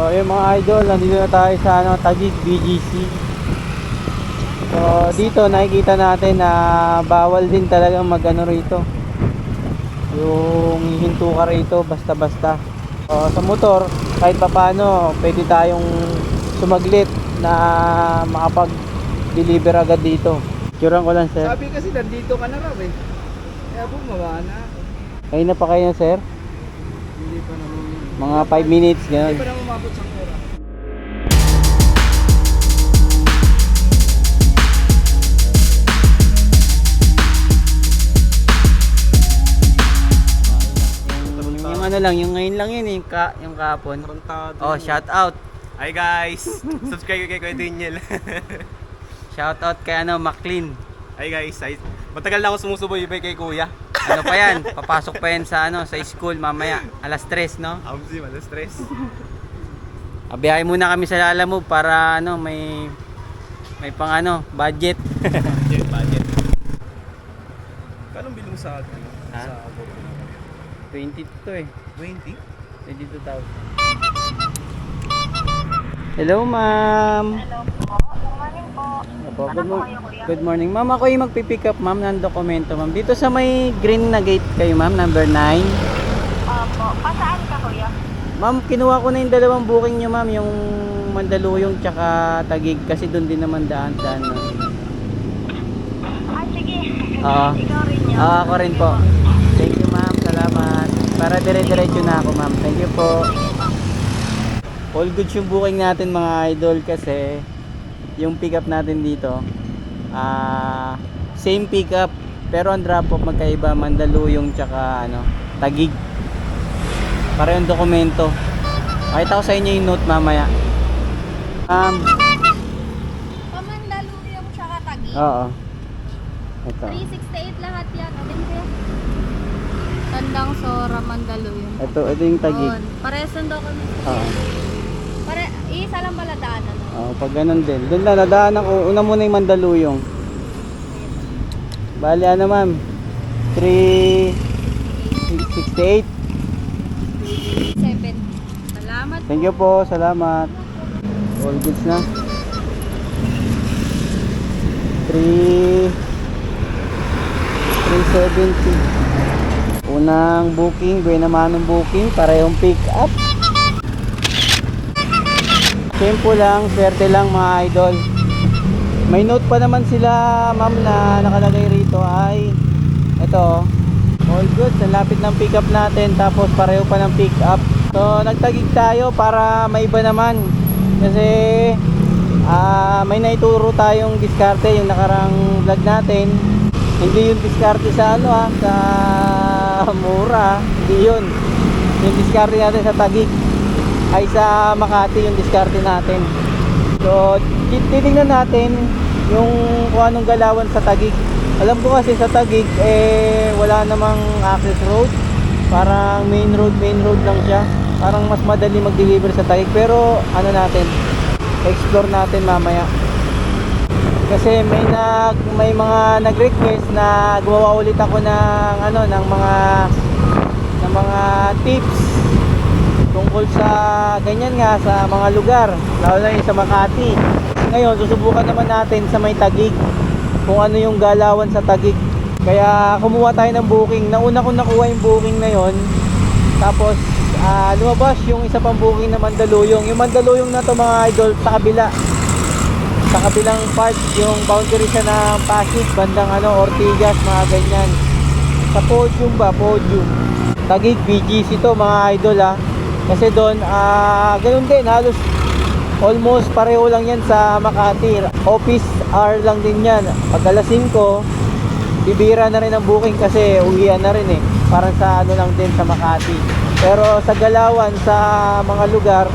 So yung mga idol, nandito na tayo sa Taguig BGC. So dito nakikita natin na bawal din talagang magano rito. Yung hihinto ka rito basta-basta. Sa motor, kahit papaano pwede tayong sumaglit na makapag-deliver agad dito. Turan ko lang, sir. Sabi kasi nandito ka na raw eh. Kaya bumaba na ako. Kayo na pa kayo, sir? Hindi pa naman. Mga 5 minutes, Hindi gano'n. pa naman umabot sa pera. Yung ano lang, yung ngayon lang yun, yung kahapon. Oh, shout out. Hi guys! Subscribe kay Kuya Daniel. Shout out kay McLean. Hi guys! Matagal na ako sumusubaybay kay Kuya. Ano pa yan? Papasok pa yan sa sa school mamaya. Alas 3, no? Amzi, malas stress. Abiyahe muna kami sa Lalamove para may pang budget. Budget. Kano bilong sa akin? Ha? Sa ako? 22 eh. 20? 22,000. Hello, ma'am. Hello po. Good morning po. Opo, Ano po kayo, kuya? good morning. Ma'am, ako yung magpipick up, ma'am, ng dokumento, ma'am. Dito sa may green na gate kayo, ma'am, number 9. Opo. Pasaan ka, kuya? Ma'am, kinuha ko na yung dalawang booking nyo, ma'am, yung Mandaluyong tsaka Taguig kasi doon din naman daan, ma'am. Ah, sige. Oo. Ikaw rin yun. Ako rin po. Thank you, ma'am. Salamat. Para dire-diretso na ako, ma'am. Thank you po. All good yung booking natin, mga idol, kasi yung pick up natin dito, same pick up, pero ang drop off magkaiba, Mandaluyong tsaka Taguig. Parehong dokumento. Pakita ko sa inyo yung note mamaya. Pamandaluyong tsaka Taguig. Oo. Ito. 368 lahat yan. Alin kaya? Tandang Sora, Mandaluyong. Ito yung Taguig. On. Parehas ng document. Oo. Isa lang pala daanan. Pag ganun din. Doon na, nadaanan ko. Una muna yung Mandaluyong. Bali, ma'am? 368. 7. Salamat. Thank you po. Salamat. All goods na. 370. Unang booking, buena manong booking, parehong pick up. Tempo lang, swerte lang mga idol. May note pa naman sila, ma'am, na nakalagay rito ay ito, all goods, ang lapit ng pick up natin, tapos pareho pa ng pick up. So nagtagig tayo para maiba naman kasi may naituro tayong diskarte yung nakarang vlog natin. Hindi yung diskarte sa sa mura, hindi yun. Yung diskarte natin sa Taguig ay sa Makati yung diskarte natin. So titingnan natin yung kung anong galawan sa Taguig. Alam ko kasi sa Taguig wala namang access road, parang main road lang siya. Parang mas madali mag-deliver sa Taguig, pero natin, explore natin mamaya. Kasi may mga nag-request na gumawa ulit ako ng mga tips tungkol sa ganyan nga sa mga lugar, lalo na yung sa Makati. Ngayon susubukan naman natin sa may Taguig kung ano yung galawan sa Taguig. Kaya kumuha tayo ng booking. Nauna ko nakuha yung booking na yon, tapos lumabas yung isa pang booking na Mandaluyong. Yung Mandaluyong na to, mga idol, sa kabilang part, yung boundary siya ng Pasig, bandang Ortigas, mga ganyan. Sa Podium Taguig BGC to, mga idol, kasi doon ganun din, halos almost pareho lang yan sa Makati. Office hour lang din yan. Pag alas 5 bibira na rin ang booking kasi uwian na rin parang sa lang din sa Makati. Pero sa galawan, sa mga lugar,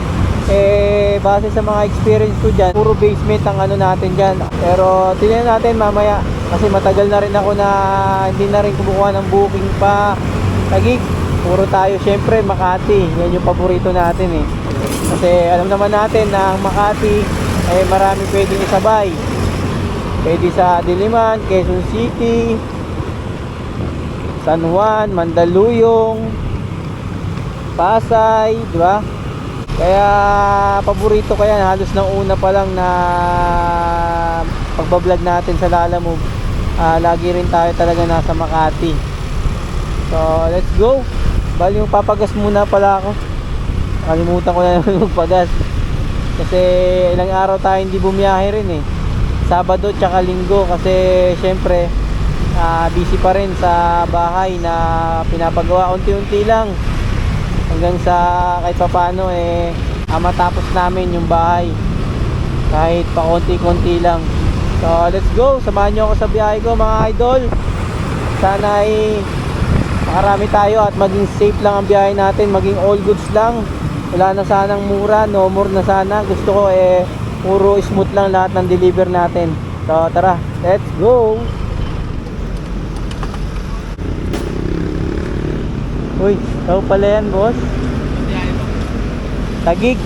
base sa mga experience ko dyan, puro basement ang natin dyan. Pero tingnan natin mamaya kasi matagal na rin ako na hindi na rin kumukuha ng booking pa Taguig. Puro tayo syempre Makati, yan yung paborito natin kasi alam naman natin na ang Makati marami pwedeng isabay. Pwede sa Diliman, Quezon City, San Juan, Mandaluyong, Pasay, di ba? Kaya paborito ko yan, halos nang una pa lang na pagbablog natin sa Lalamove. Lagi rin tayo talaga nasa Makati. So let's go. Bali yung papagas muna pala ako. Kalimutan ko na naman magpagas. Kasi ilang araw tayo hindi bumiyahe rin eh. Sabado tsaka Linggo kasi syempre busy pa rin sa bahay na pinapagawa unti-unti lang. Hanggang sa kahit papaano matapos namin yung bahay. Kahit pa konti-konti lang. So let's go. Samahan nyo ako sa biyahe ko mga idol. Sana ay makarami tayo at maging safe lang ang biyahe natin. Maging all goods lang. Wala na sanang mura, no more na sana. Gusto ko puro smooth lang lahat ng deliver natin. So tara, let's go. Uy, ikaw pala yan boss. Tagig.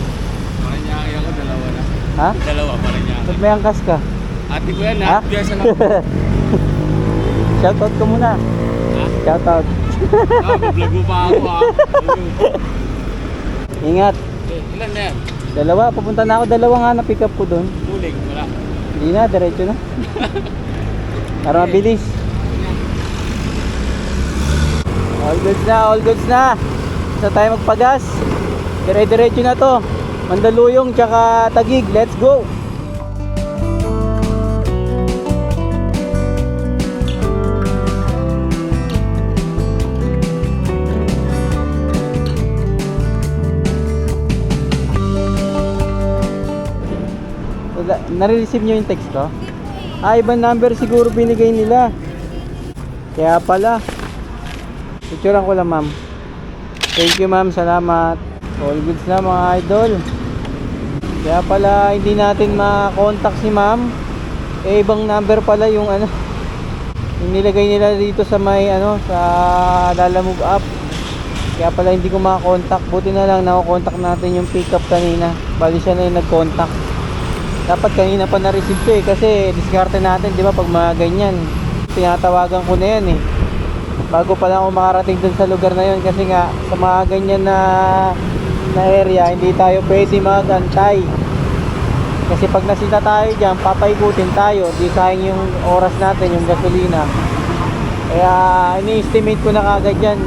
Paranaque ako, dalawa na. Ha? Dalawa, Paranaque. Ba't may angkas ka? Ate ko yan, Ha? Biyasa lang. Shoutout ka muna. Ha? Shoutout. Vlog mo pa ako ha. Ingat. Ilan na yan? Dalawa, pupunta na ako. Dalawa nga na pick up ko doon. Tuling, wala. Hindi na, diretso na. Para mabilis. All goods na, all goods na. Basta tayo magpagas. Dire-diretso na to. Mandaluyong tsaka Tagig. Let's go. Nare-receive nyo yung text ko? Ibang number siguro binigay nila. Kaya pala. Picturean ko lang ma'am. Thank you ma'am, salamat. All goods na mga idol. Kaya pala hindi natin ma-contact si ma'am. Ibang number pala yung yung nilagay nila dito sa may sa Lalamove app. Kaya pala hindi ko ma-contact. Buti na lang na-contact natin yung pickup kanina. Bali siya na yung nag-contact. Dapat kanina pa na-receive ko kasi diskarte natin, di ba, pag mga ganyan. Tinatawagan ko na yan bago pa lang ako makarating dun sa lugar na yun kasi nga sa mga ganyan na area, hindi tayo pwede magantay. Kasi pag nasita tayo dyan, papaikutin tayo, di sayang yung oras natin, yung gasolina. Kaya ini-estimate ko na kagad yan.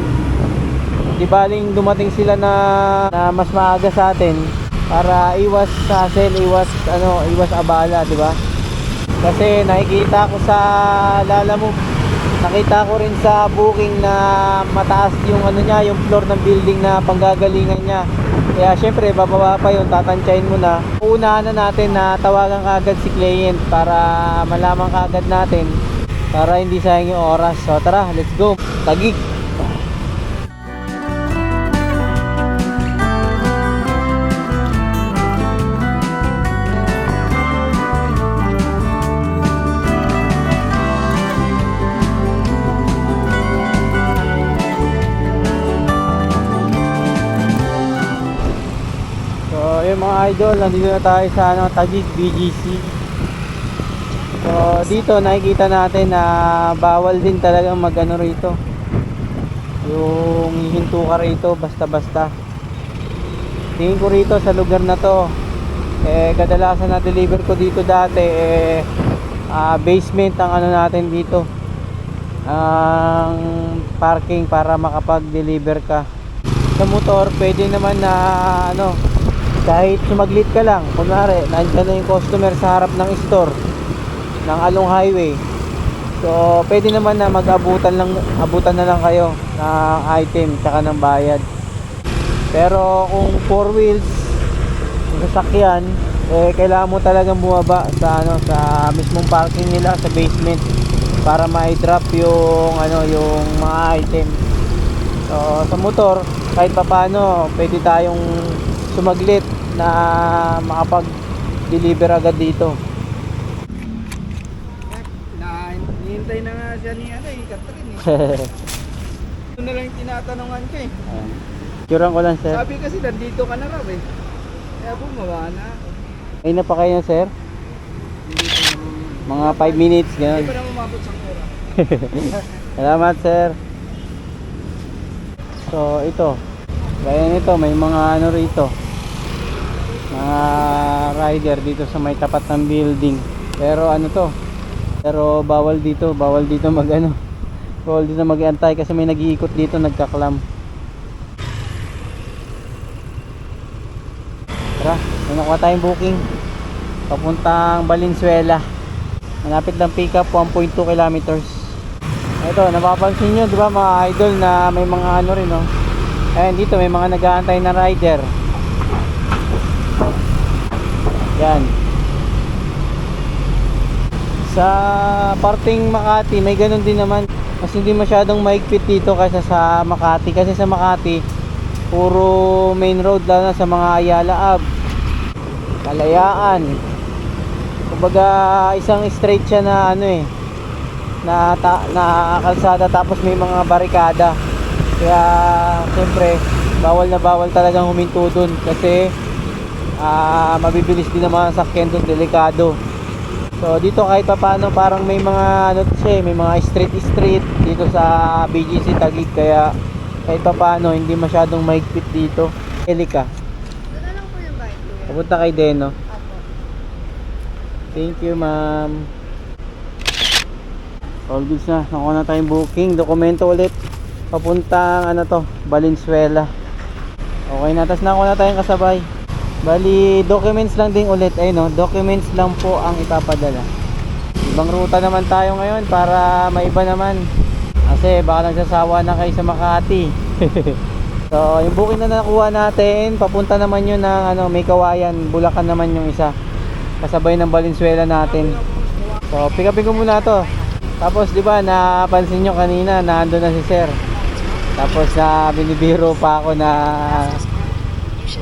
Di baling dumating sila na mas maaga sa atin para iwas hassle, iwas abala, di ba? Kasi nakikita ko sa Lalamove, nakita ko rin sa booking na mataas yung yung floor ng building na panggagalingan niya. Kaya syempre bababa pa yun, tatantyahin mo na. Uunahan na natin na tawagan kaagad si client para malaman kaagad natin para hindi sayang yung oras. So tara, let's go. Tagig. Ayun mga idol, nandito na tayo sa Tagig BGC. So dito nakikita natin na bawal din talagang rito. Yung hihinto ka rito basta-basta. Tingin ko rito sa lugar na to, kadalasan na deliver ko dito dati basement ang natin dito. Ang parking para makapag-deliver ka. Sa motor pwede naman na kahit sumaglit ka lang, kunwari nandiyan na yung customer sa harap ng store ng Along Highway, so pwede naman na abutan na lang kayo ng item tsaka ng bayad. Pero kung 4 wheels yung sasakyan, kailangan mo talagang bumaba sa sa mismong parking nila sa basement para ma-drop yung yung mga item. So sa motor kahit papaano pwede tayong sumaglit na makapag-deliver agad dito. Hintay na nga siya ni Catherine Ito na lang yung tinatanungan ko Curang ko lang sir. Sabi kasi nandito ka na raw Kaya bumaba na ako. Ay na pa kayo sir? Mga 5 minutes ganun. Hindi pa na umabot sa oras. Salamat sir. So ito, gaya nito may mga rito, mga rider dito sa may tapat ng building. Pero ano to, pero bawal dito mag ano, bawal dito mag-antay kasi may nag-iikot dito, nagkaklam. Tara, may nakuha tayong booking papuntang Valenzuela. Malapit lang, pick up 1.2 kilometers. Ito, napapansin nyo, di ba mga idol, na may mga ano rin, no? Ayan, dito may mga nag-aantay na rider. Yan. Sa parting Makati, may ganun din naman. Mas hindi masyadong maigpit dito kaysa sa Makati. Kasi sa Makati, puro main road lang na sa mga Ayala Ave, Kalayaan. Kumbaga isang straight siya na ano eh, na kalsada, tapos may mga barikada. Kaya siyempre bawal na bawal talagang huminto dun kasi mabibilis din naman ang sakyan dun, delikado. So dito kahit pa paano parang may mga ano siya, may mga street dito sa BGC Taguig, kaya kahit pa paano hindi masyadong maigpit dito. Elika. Doon na lang po yung bike ko. Papunta kay Deno. Apo. Thank you, ma'am. All goods na. Nakuha na tayong booking. Dokumento ulit. Papuntang ano to, Valenzuela. Okay na. Tapos nakuha na tayong kasabay. Bali, documents lang din ulit. Ay no, documents lang po ang ipapadala. Ibang ruta naman tayo ngayon para maiba naman. Kasi baka nagsasawa na kayo sa Makati. So, yung booking na nakuha natin, papunta naman yun ng ano, May Kawayan, Bulacan naman yung isa. Kasabay ng Valenzuela natin. So, pick upin ko muna to. Tapos, di ba, napansin nyo kanina, naando na si Sir. Tapos, binibiro pa ako na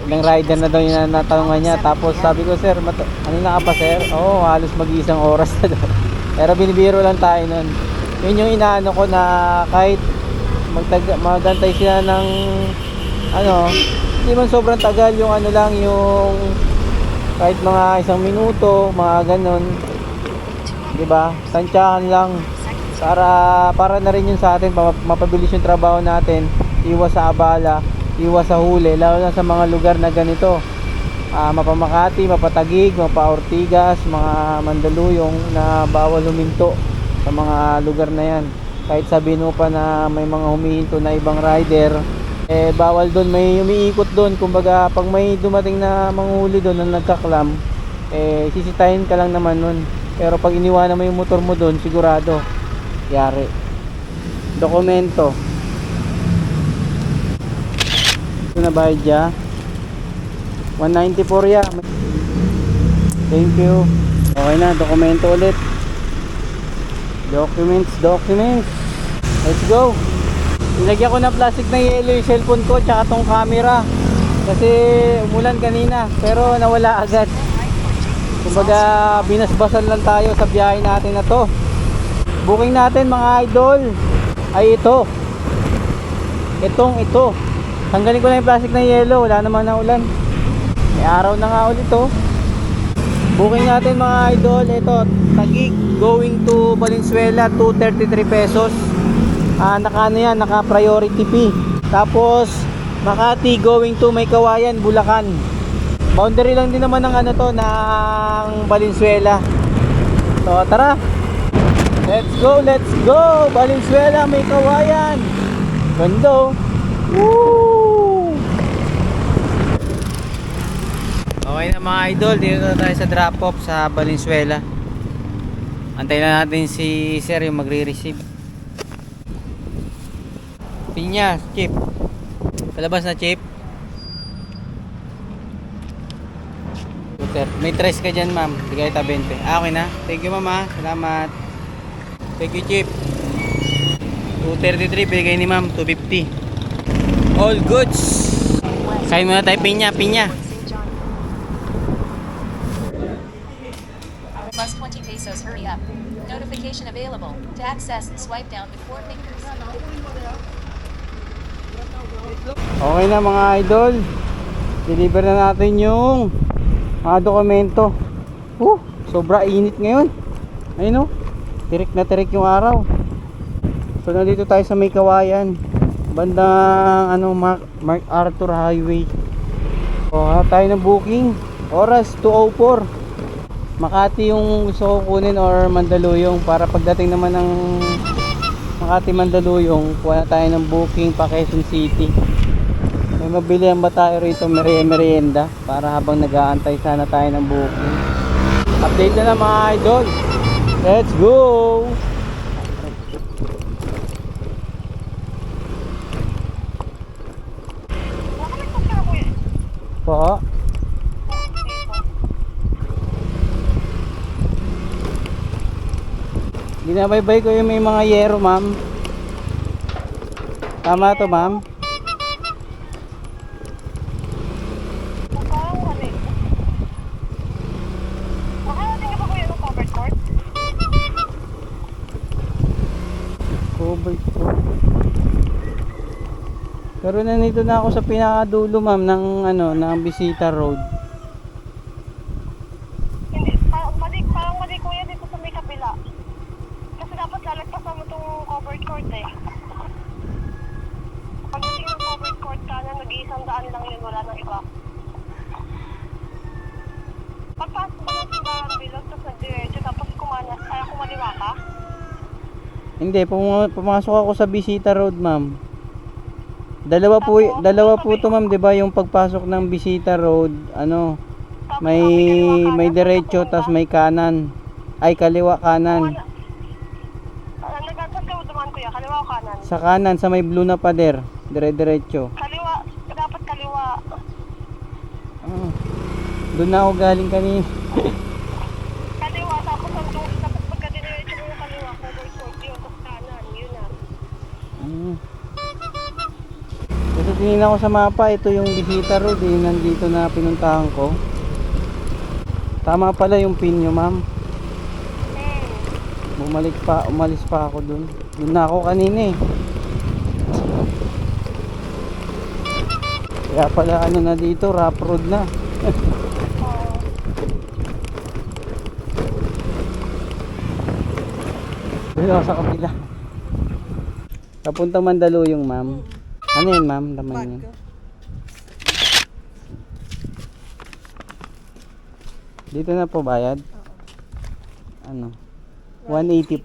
ilang rider na daw yung natanungan niya. Tapos, sabi ko, Sir, ano na ka pa, Sir? Oo, halos mag-iisang oras na daw. Pero binibiro lang tayo nun. Yun yung inaano ko na kahit magantay sila ng ano, hindi man sobrang tagal, yung ano lang, yung kahit mga isang minuto, mga ganon, di ba? Tansyahan lang para na rin yun sa atin, mapabilis yung trabaho natin, iwas sa abala, iwas sa huli, lalo na sa mga lugar na ganito, mapa Makati, mapa Taguig, mapa Ortigas, mga Mandaluyong, na bawal huminto sa mga lugar na yan. Kahit sabihin mo pa na may mga humihinto na ibang rider, bawal doon, may umiikot doon. Kumbaga pag may dumating na manghuli doon na nagkaklam, sisitahin ka lang naman nun. Pero pag iniwanan mo yung motor mo doon, sigurado yari. Dokumento ito na, bayad ya 194 ya. Thank you. Okay na, dokumento ulit. Documents. Let's go. Ilagyan ko ng plastic na yellow yung cellphone ko tsaka tong camera. Kasi umulan kanina pero nawala agad. Kumbaga binasbasan lang tayo sa biyahe natin na to. Booking natin mga idol ay ito. Ito. Tanggalin ko lang yung plastic na yellow. Wala naman na ulan. May araw na nga ulit to. Booking natin mga idol, ito, Taguig going to Valenzuela, 233 pesos. Naka ano yan, naka priority fee. Tapos Makati going to May Kawayan, Bulacan. Boundary lang din naman ng ano to, ng Valenzuela. So tara, let's go Valenzuela, May Kawayan. Ganda. Woo! Okay na mga idol, dito na tayo sa drop off sa Valenzuela. Antayin na natin si Sir yung magre-receive. Pinya, chip. Palabas na chip. May tres ka dyan ma'am, bigay ta 20. Okay na, thank you mama, salamat. Thank you chip. 233, bigay ni ma'am, 250. All goods. Kain muna tayo, pinya. Plus 20 pesos, hurry up. Notification available. To access, swipe down with 4 fingers. Okay na mga idol, deliver na natin yung mga dokumento. Sobra init ngayon. Ayun o, tirik na tirik yung araw. So nandito tayo sa May Kawayan, bandang Mark Arthur Highway. So hanap tayo ng booking. Oras 2:04. Makati yung gusto ko kunin or Mandaluyong, para pagdating naman ng Makati Mandaluyong, kuha na tayo ng booking pa Quezon City. May mabilihan ba tayo rito merienda para habang nag-aantay sana tayo ng booking. Update na lang mga idol. Let's go! Po. Binabaybay ko yung may mga yero, ma'am. Tama to, ma'am? Covered po. Pero nandito na ako sa pinakadulo, ma'am, ng ng Bisita Road. Hindi, parang mali kuya dito sa may kabila. Kasi dapat lalagpasan mo itong covered court eh. Pagdating ng covered court ka na, nag-100 lang yun, wala nang iba. Pagpasok mo ng simbahan bilog, tapos nag-diretso, tapos kumaliwa ka? Hindi, pumasok ako sa Bisita Road, ma'am. Dalawa po to, ma'am, 'di ba? Yung pagpasok ng Bisita Road, Tapos may diretso tas may kanan. Ay, kaliwa kanan. Nag-answer ka dumaan kuya, kaliwa o kanan? Sa kanan sa may blue na pader, dire-diretso. Kaliwa, dapat kaliwa. Doon na ako galing kanina. Kaliwa, tapos pagka-diretso mo yung kaliwa, covered court yun, tapos kanan, yun na. Kasi tinignan ko sa mapa, ito yung Bisita Road, nandito na pinuntahan ko. Tama pala yung pin nyo, ma'am. Umalis pa ako dun. Dun na ako kanina eh. Kaya pala na dito, rough road na. Dito sa kapila. Papuntang Mandaluyong, ma'am. Ano yun, ma'am? Laman yun. Dito na po bayad? 184.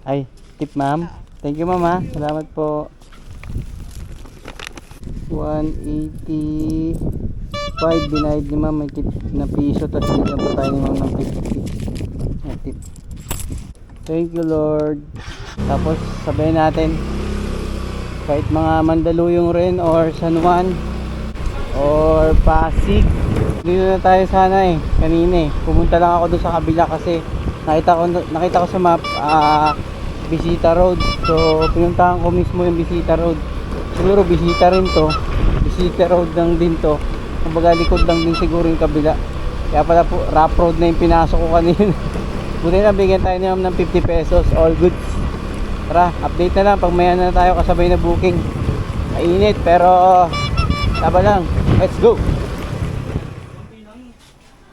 Ay, tip, ma'am. Thank you, ma'am, ha. Salamat po. 185 binayad ni ma'am. May tip na piso, tapos nilagyan pa tayo ni ma'am ng 50. Tip. Thank you, Lord. Tapos sabayin natin, kahit mga Mandaluyong rin or San Juan or Pasig, dito na tayo sana kanina pumunta lang ako doon sa kabila kasi nakita ko sa map Bisita Road, so pinuntahan ko mismo yung Bisita Road. Siguro Bisita rin to, Bisita Road lang din to, kumbaga likod lang din siguro yung kabila, kaya pala po rough road na yung pinasok ko kanina. Buti na bigyan tayo naman ng 50 pesos, all goods. Tara, update na lang pag maya na tayo kasabay na booking. Mainit pero laban lang. Let's go.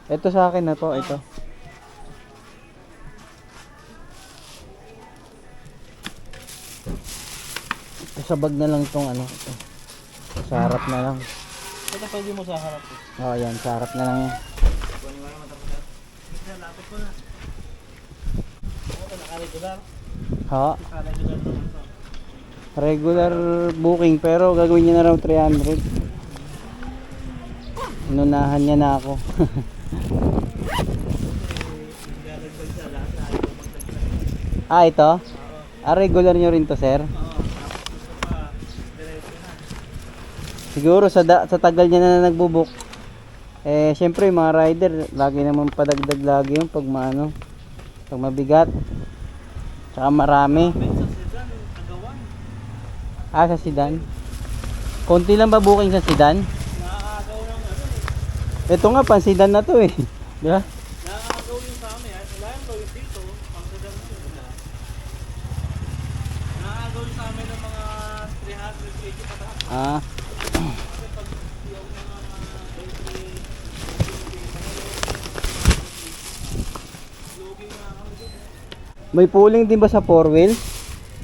Ito sa akin na to, ito. Ito sa bag na lang itong ito. Sa harap na lang. Ito pwede mo sa harap. Oh, yan, sa harap na lang yan. Lapit ko na. Naka-regular? Ha? Regular booking pero gagawin niya na raw 300. Inunahan niya na ako. Ito? Regular nyo rin to, sir? Siguro sa tagal niya na nagbubook. Syempre yung mga rider lagi naman padagdag lagi yung pag mabigat. Tsaka marami. Sa sedan. Konti lang ba booking sa sedan? Ito nga, pan sedan na to eh. Di ba? Nakakagaw yung sa amin. Wala yung gawin dito. Pang sedan mo yun. Nakakagaw yung sa amin ng mga 380 pataas. May pooling din ba sa 4 wheels?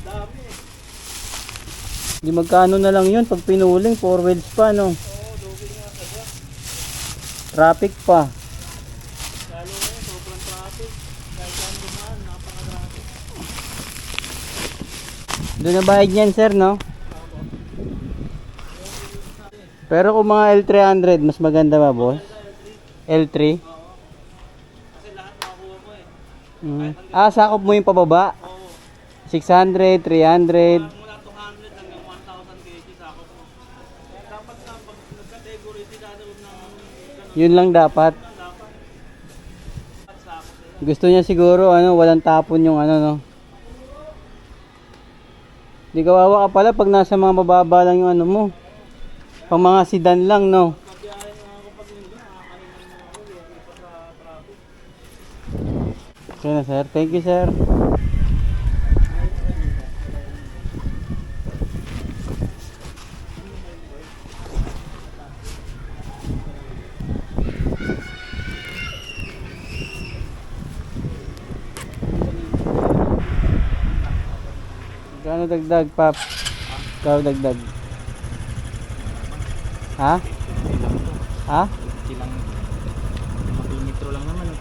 Dami Di magkano na lang yun pag pinuling 4 wheels pa, no? Oo, Traffic pa. Lalo ngayon, sobrang traffic. Kahit saan dumaan, napaka-traffic. Doon na bayad niyan, sir, no? Pero kung mga L300, mas maganda ba, boss? L3? Kasi lahat makakuha mo eh. Sakop mo yung pababa? 600, 300. Mula 200 hanggang 1,000 kg ako po. Kaya dapat na pag nagka-category, tinanong ng ganun. Yun lang dapat. Gusto niya siguro, walang tapon yung no? Di kawawa ka pala pag nasa mga mababa lang yung mo. Pang mga sedan lang, no? Okay na, sir. Thank you, sir. Kano dagdag, Pap? Ikaw dagdag. Ha? Ha? Ilang millimetro lang naman eh.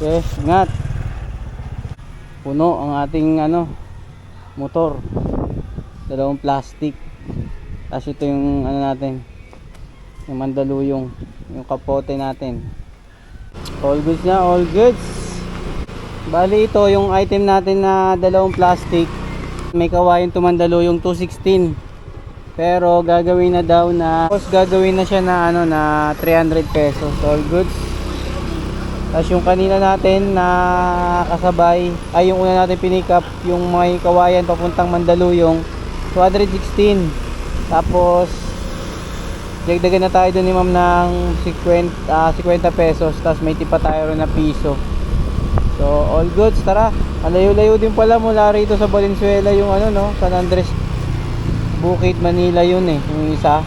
Yes, ngat. Puno ang ating motor. Dalawang plastic. Tapos ito yung natin. Yung mandaluyong, yung kapote natin. All goods na, all goods. Bali ito yung item natin na dalawang plastic. May kawayan tumandaluyong 216. Pero gagawin na daw na gagawin na siya na na 300 pesos. All goods. Tapos yung kanina natin na kasabay, ay yung una natin pinick up, yung may kawayan papuntang Mandaluyong, 216. Tapos dagdagan na tayo doon ni ma'am ng 50 pesos. Tapos may tipa tayo rin na piso. So all goods, tara. Malayo-layo din pala mula rito sa Valenzuela yung San Andres Bukid, Manila yun yung isa.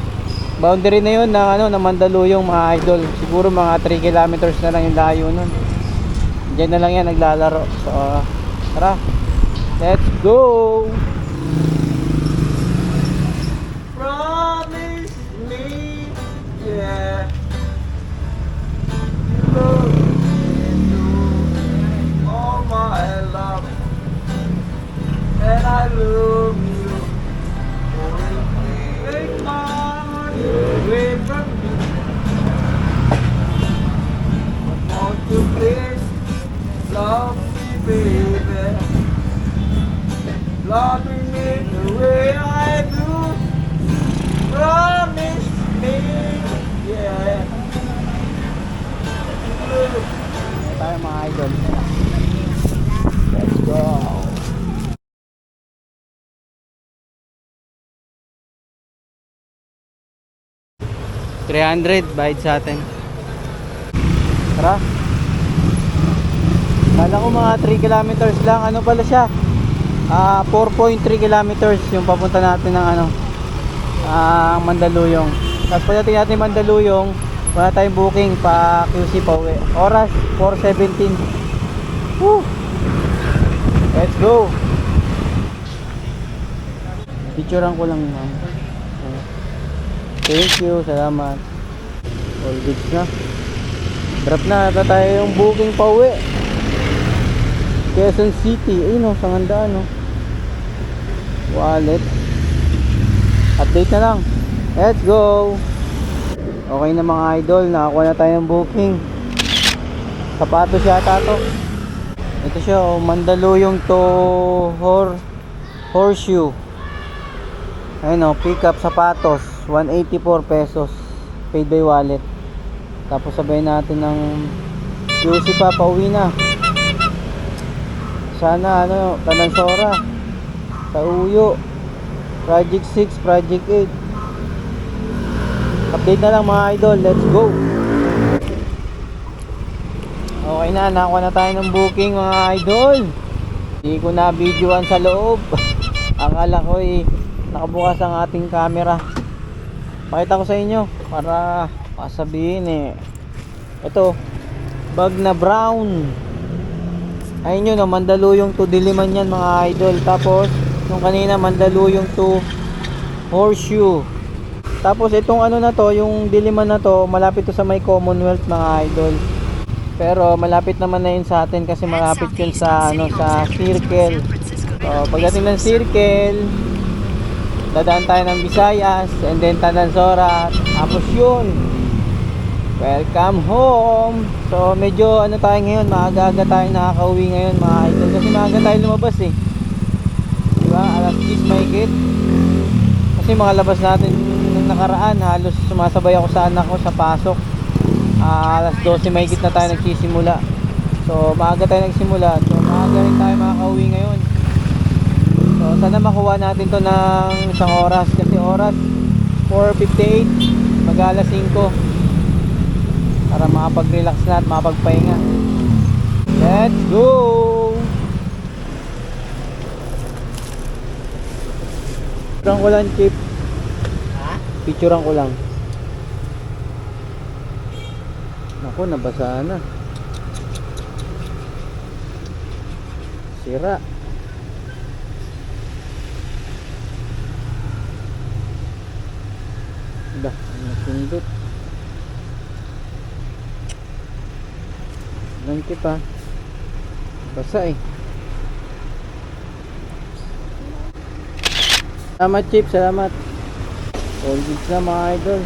Boundary na yun ng Mandaluyong, mga idol. Siguro mga 3 kilometers na lang yung layo nun. Diyan na lang yan naglalaro. So tara, let's go. Promise me, yeah. You love me, all my love, and I love you. Take my heart away from me. But won't you please love me, baby? Love me the way I do. Promise me, yeah. Tayo mga idol. Let's go. $300 bayad sa atin. Tara. Kala ko mga 3 kilometers lang. Ano pala siya? 4.3 kilometers yung papunta natin ng Mandaluyong. Tapos pagdating natin Mandaluyong, wala tayong booking pa QC pa uwi. Oras 4:17. Woo! Let's go. Picturean ko lang, ma'am. Thank you, salamat. All goods na. Drop na ata tayo yung booking pa uwi. Quezon City. Ayun Sangandaan wallet. Update na lang. Let's go. Okay na mga idol, nakakuha na tayo ng booking. Sapatos yata to. Ito siya, Mandaluyong to Horseshoe. Ayun pick up sapatos, 184 pesos. Paid by wallet. Tapos sabayin natin ng QC pa, pauwi na. Sana Tanansora, sa Uyo, Project 6, Project 8. Update na lang mga idol, let's go. Okay na, nakakuha na tayo ng booking mga idol. Hindi ko na videoan sa loob. Akala ko nakabukas ang ating camera. Pakita ko sa inyo para pasabihin ito, bag na brown. Ayun yun Mandaluyong to Diliman yan mga idol. Tapos yung kanina Mandaluyong to Horseshoe. Tapos itong ano na to, yung Diliman na to, malapit to sa may Commonwealth mga idol. Pero malapit naman na yun sa atin kasi malapit yun sa ano, sa Circle. So pagdating ng Circle, dadaan tayo ng Visayas and then Tandansora. Tapos yun, welcome home. So medyo ano tayo ngayon, maaga-aga tayo nakakauwi ngayon mga idol kasi maaga tayo lumabas eh. Diba? Alas 10 mahigit. Kasi mga labas natin nung nakaraan, halos sumasabay ako sa anak ko sa pasok. Alas 12 mahigit na tayo nagsisimula. So maaga tayo nagsimula. So maaga rin tayo makakauwi ngayon. So sana makuha natin to ng isang oras. Kasi oras 4:58, mag-alas 5 para makapag-relax na at makapagpahinga. Let's go! Picturean ko lang, Chip. Picturean ko lang. Ako, nabasa na. Sira. Dah, nasundot. Langkit pa. Basa eh. Salamat, Chip. Salamat. All goods na mga idol.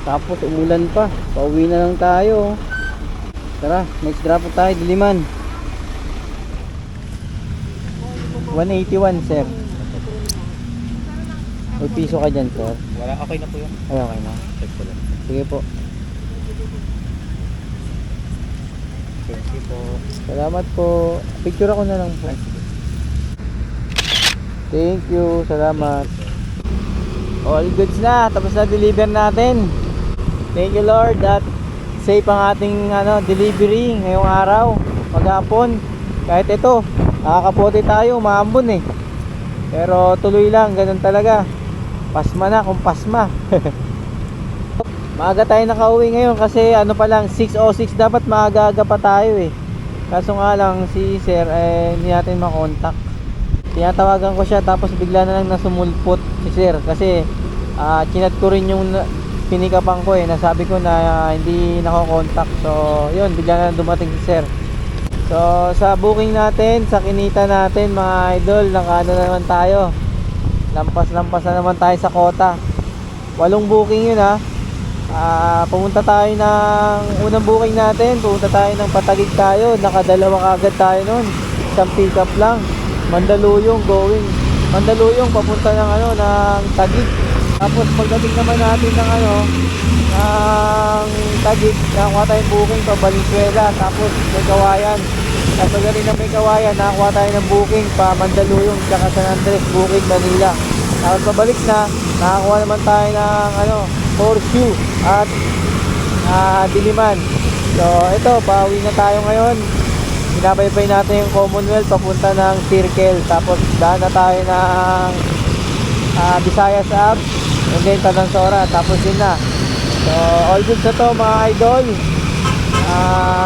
Tapos umulan pa. Pauwi na lang tayo. Tara, next drop po tayo, Diliman. 181, sir. May piso ka dyan, sir. Wala, okay na po yun. Ay, okay na. Check ko lang. Sige po. Thank you po. Salamat po. Picture ako na lang po. Thank you. Salamat. All goods na. Tapos na deliver natin. Thank you Lord at safe ang ating delivery ngayong araw, maghapon. Kahit ito, nakakapote tayo, maambon eh. Pero tuloy lang, ganun talaga. Pasma na kung pasma. Maaga tayo nakauwi ngayon kasi ano pa lang, 6:06 dapat maaga-aga pa tayo eh. Kaso nga lang si sir hindi natin makontak. Tinatawagan ko siya tapos bigla na lang nasumulpot si sir kasi chinat ko rin yung pinikapan ko eh, nasabi ko na hindi nako-contact. So yun, bigla na lang dumating si sir. So sa booking natin, sa kinita natin mga idol, nakano na naman tayo. Lampas-lampas na naman tayo sa kota. 8 booking yun ha. Pumunta tayo ng unang booking natin, pumunta tayo ng Patagig tayo, nakadalawa kagad tayo nun. Isang pick up lang. Mandaluyong going. Mandaluyong papunta ng ng Taguig. Tapos pagdating naman natin ng ng Taguig, nakakuha tayong booking pa Valenzuela, tapos may Kawayan. Tapos pagdating na may Kawayan, nakakuha tayo ng booking pa Mandaluyong, tsaka San Andres, booking Manila. Tapos pabalik na, nakakuha naman tayo ng Horseshoe at Diliman. So ito, pauwi na tayo ngayon. Binabaybay natin yung Commonwealth papunta ng Circle. Tapos daan na tayo ng Visayas Up and then Tandansora. Tapos yun na. So all good na to mga idol.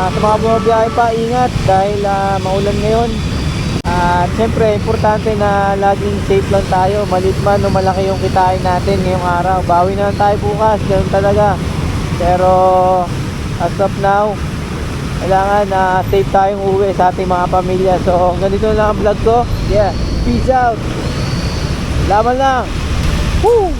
Sa mga bumabiyahe pa, ingat dahil maulan ngayon. At syempre importante na laging safe lang tayo. Maliit man o malaki yung kitain natin ngayong araw, bawi na lang tayo bukas. Ganun talaga. Pero as of now, kailangan safe tayong uwi sa ating mga pamilya. So ganito lang ang vlog ko. Yeah, peace out. Laban lang. Woo!